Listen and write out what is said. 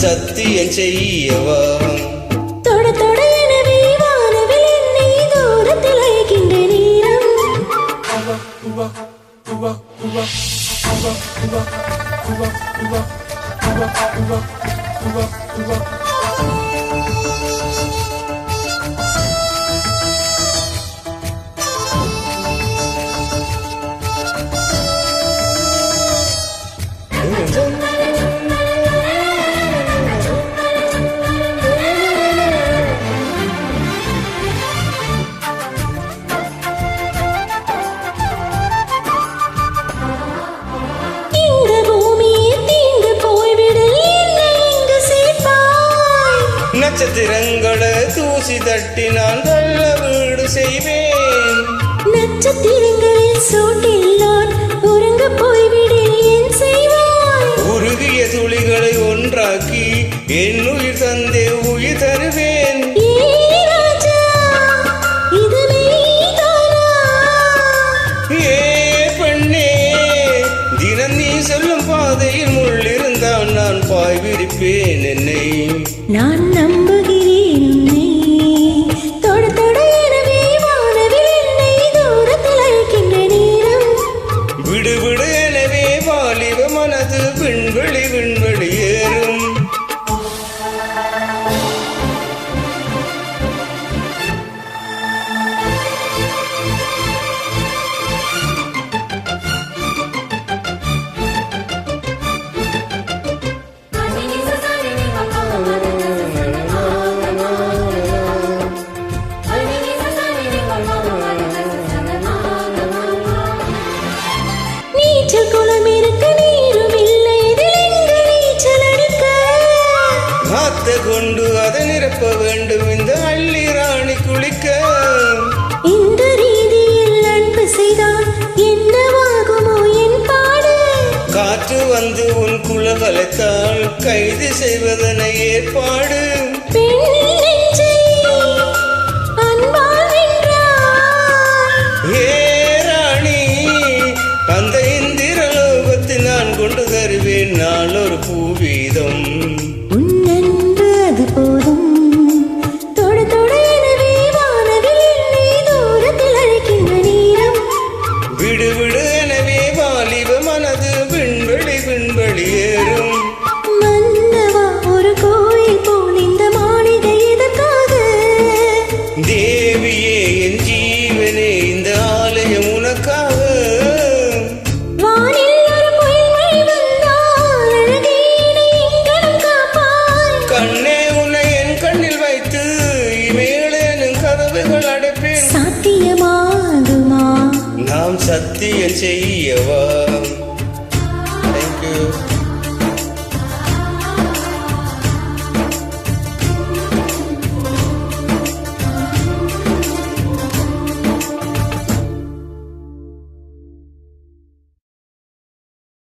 சத்தியம் செய்யவா தொட தொட எனவே வானவில் என்னை தூரத்தில் அழைக்கின்ற நேரம் நட்சத்திரங்களை தூசி தட்டி நான் நல்ல வீடு செய்வேன் நட்சத்திரங்களில் சோட்டில் நான் உறங்க போய்விடேன் என் செய்வாய் உருகிய துளிகளை ஒன்றாக்கி என் உயிர் தந்தே உயிர் தருவேன் ஏ பெண்ணே தினம் நீ சொல்லும் பாதையில் முள்ளிருந்தால் நான் பாய் விரிப்பேன் என்னை நான் நம்புகிறேன் உன்னை தொட தொட எனவே வானவில் என்னை தூரத்தில் அழைக்கின்ற நேரம் விடு விடு எனவே வாலிப மனது விண்வெளி விண்வெளி ஏறும் கொண்டு அதை நிரப்ப வேண்டும் இந்த அள்ளி ராணி குளிக்க இந்த ரீதியில் அன்பு செய்தால் என்னவாகுமோ என் பாடு காற்று வந்து உன் குலகலத்தால் கைது செய்வதனை ஏற்பாடு ஏ ராணி அந்த இந்திர லோகத்தில் நான் கொண்டு தருவேன் நான் ஒரு பூவீதம் போதும் தொட தொட எனவே வானவில் என்னை தூரத்தில் அழைக்கின்ற நேரம் விடு விடு எனவே வாலிப மனது விண்வெளி விண்வெளி ஏறும் மன்னவா ஒரு கோயில் போல் இந்த மாளிகை எதற்காக தேவியே என் ஜீவனே இந்த ஆலயம் உனக்காக வானில் ஒரு பொய்மை வந்தால் அழகே எங்கனும் காப்பாய் கண்ணே வைத்து இமேளேனும் கதவுகள் அடைப்பேன் சாத்தியமாகுமா நாம் சத்தியம் செய்யவா